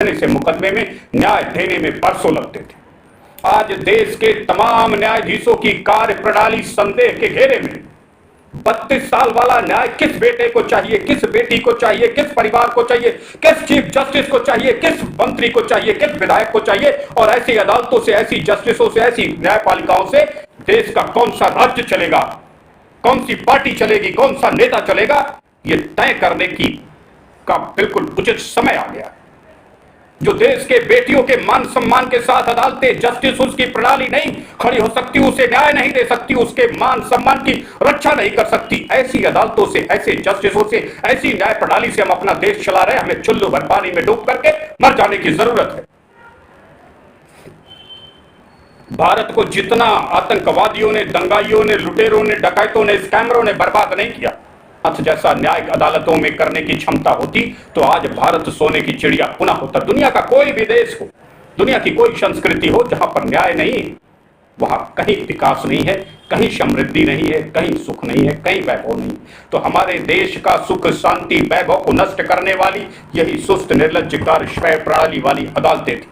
देने से मुकदमे में न्याय देने में बरसों लगते थे। आज देश के तमाम न्यायाधीशों की कार्य प्रणाली संदेह के घेरे में। 32 साल वाला न्याय किस बेटे को चाहिए, किस बेटी को चाहिए, किस परिवार को चाहिए, किस चीफ जस्टिस को चाहिए, किस मंत्री को चाहिए, किस विधायक को चाहिए, और ऐसी अदालतों से, ऐसी जस्टिसों से, ऐसी न्यायपालिकाओं से देश का कौन सा राज्य चलेगा, कौन सी पार्टी चलेगी, कौन सा नेता चलेगा, यह तय करने की का बिल्कुल उचित समय आ गया। जो देश के बेटियों के मान सम्मान के साथ अदालतें, जस्टिस उसकी प्रणाली नहीं खड़ी हो सकती, उसे न्याय नहीं दे सकती, उसके मान सम्मान की रक्षा नहीं कर सकती, ऐसी अदालतों से, ऐसे जस्टिसों से, ऐसी न्याय प्रणाली से हम अपना देश चला रहे हैं। हमें चुल्लू भर पानी में डूब करके मर जाने की जरूरत है। भारत को जितना आतंकवादियों ने, दंगाइयों ने, लुटेरों ने, डकैतों ने, स्कैमरों ने बर्बाद नहीं किया, जैसा न्याय अदालतों में करने की क्षमता होती तो आज भारत सोने की चिड़िया पुनः होता। दुनिया का कोई भी देश हो, दुनिया की कोई संस्कृति हो, जहां पर न्याय नहीं है वहां कहीं विकास नहीं है, कहीं समृद्धि नहीं है, कहीं सुख नहीं है, कहीं वैभव नहीं। तो हमारे देश का सुख, शांति, वैभव को नष्ट करने वाली यही सुस्त, निर्लज्ज कार्य प्रणाली वाली अदालतें थी,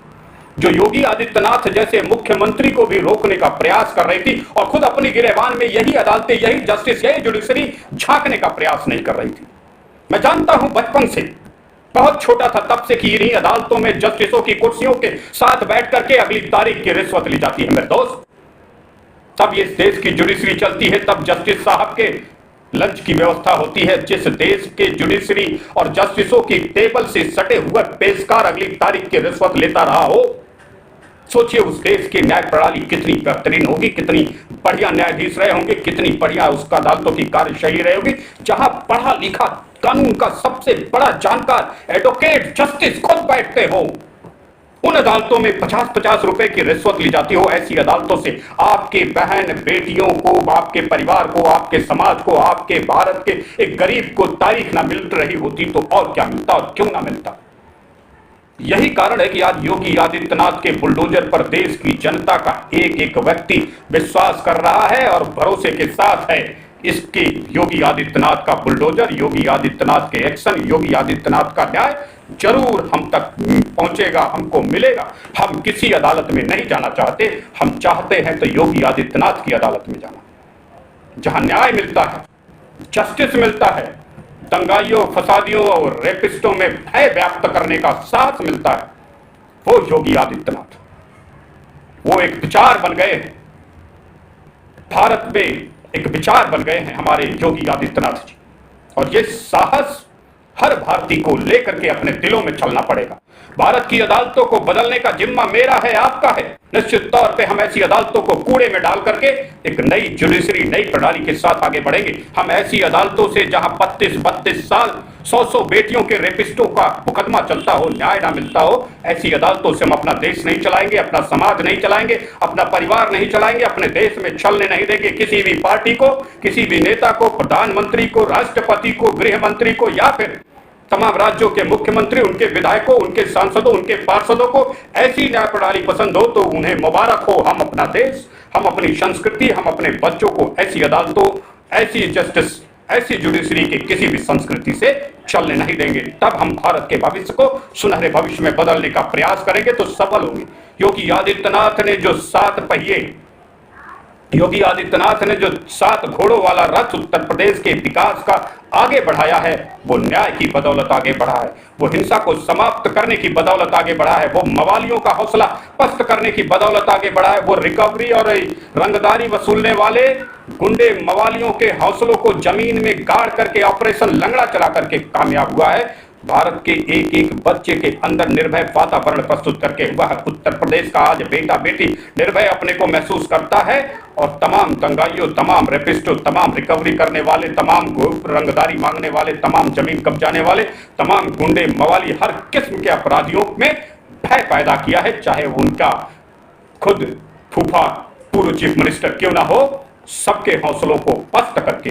जो योगी आदित्यनाथ जैसे मुख्यमंत्री को भी रोकने का प्रयास कर रही थी, और खुद अपनी गिरेबान में यही अदालतें, यही जस्टिस, यही जुडिशरी झांकने का प्रयास नहीं कर रही थी। मैं जानता हूं, बचपन से, बहुत छोटा था तब से, कि इन्हीं अदालतों में जस्टिसों की कुर्सियों के साथ बैठ करके अगली तारीख की रिश्वत ली जाती है मेरे दोस्त। तब ये देश की जुडिशरी चलती है, तब जस्टिस साहब के लंच की व्यवस्था होती है। जिस देश के जुडिशरी और जस्टिसों की टेबल से सटे हुए पेशकार अगली तारीख की रिश्वत लेता रहा हो, सोचिए उस देश की न्याय प्रणाली कितनी बेहतरीन होगी, कितनी बढ़िया न्यायाधीश रहे होंगे, कितनी बढ़िया उसका अदालतों की कार्यशैली रही होगी, जहां पढ़ा लिखा कानून का सबसे बड़ा जानकार एडवोकेट जस्टिस खुद बैठते हो। उन अदालतों में 50-50 रुपए की रिश्वत ली जाती हो। ऐसी अदालतों से आपके बहन बेटियों को, आपके परिवार को, आपके समाज को, आपके भारत के एक गरीब को तारीख ना मिल रही होती तो और क्या मिलता, और क्यों ना मिलता। यही कारण है कि आज योगी आदित्यनाथ के बुलडोजर पर देश की जनता का एक एक व्यक्ति विश्वास कर रहा है और भरोसे के साथ है। इसके योगी आदित्यनाथ का बुलडोजर, योगी आदित्यनाथ के एक्शन, योगी आदित्यनाथ का न्याय जरूर हम तक पहुंचेगा, हमको मिलेगा। हम किसी अदालत में नहीं जाना चाहते, हम चाहते हैं तो योगी आदित्यनाथ की अदालत में जाना, जहां न्याय मिलता है, जस्टिस मिलता है, दंगाइयों, फसादियों और रेपिस्टों में भय व्याप्त करने का साहस मिलता है, वो योगी आदित्यनाथ। वो एक विचार बन गए हैं, भारत में एक विचार बन गए हैं हमारे योगी आदित्यनाथ जी। और ये साहस हर भारतीय को लेकर के अपने दिलों में चलना पड़ेगा। भारत की अदालतों को बदलने का जिम्मा मेरा है, आपका है। निश्चित तौर पे हम ऐसी अदालतों को कूड़े में डाल करके एक नई जुडिशरी, नई प्रणाली के साथ आगे बढ़ेंगे। हम ऐसी अदालतों से जहां 32-32 साल 100-100 बेटियों के रेपिस्टों का मुकदमा चलता हो, न्याय ना मिलता हो, ऐसी अदालतों से हम अपना देश नहीं चलाएंगे, अपना समाज नहीं चलाएंगे, अपना परिवार नहीं चलाएंगे, अपने देश में चलने नहीं देंगे किसी भी पार्टी को, किसी भी नेता को, प्रधानमंत्री को, राष्ट्रपति को, गृह मंत्री को, या फिर तमाम राज्यों के मुख्यमंत्री, उनके विधायकों, उनके सांसदों, उनके पार्षदों को ऐसी न्याय प्रणाली पसंद हो तो उन्हें मुबारक हो। हम अपना देश, हम अपनी संस्कृति, हम अपने बच्चों को ऐसी अदालतों, ऐसी जस्टिस, ऐसी जुडिशरी के किसी भी संस्कृति से चलने नहीं देंगे। तब हम भारत के भविष्य को सुनहरे भविष्य में बदलने का प्रयास करेंगे तो सफल होंगे। योगी आदित्यनाथ ने जो 7 पहिए, योगी आदित्यनाथ ने जो 7 घोड़ों वाला रथ उत्तर प्रदेश के विकास का आगे बढ़ाया है, वो न्याय की बदौलत आगे बढ़ा है, वो हिंसा को समाप्त करने की बदौलत आगे बढ़ा है, वो मवालियों का हौसला पस्त करने की बदौलत आगे बढ़ा है, वो रिकवरी और रंगदारी वसूलने वाले गुंडे मवालियों के हौसलों को जमीन में गाड़ करके ऑपरेशन लंगड़ा चला करके कामयाब हुआ है। भारत के एक एक बच्चे के अंदर निर्भय वातावरण प्रस्तुत करके वह उत्तर प्रदेश का आज बेटा बेटी निर्भय अपने को महसूस करता है। और तमाम दंगाइयों, तमाम रेपिस्टों, तमाम रिकवरी करने वाले, तमाम रंगदारी मांगने वाले, तमाम जमीन कब्जाने वाले, तमाम गुंडे मवाली, हर किस्म के अपराधियों में भय पैदा किया है, चाहे उनका खुद फूफा पूर्व चीफ मिनिस्टर क्यों ना हो। सबके हौसलों को पस्त करके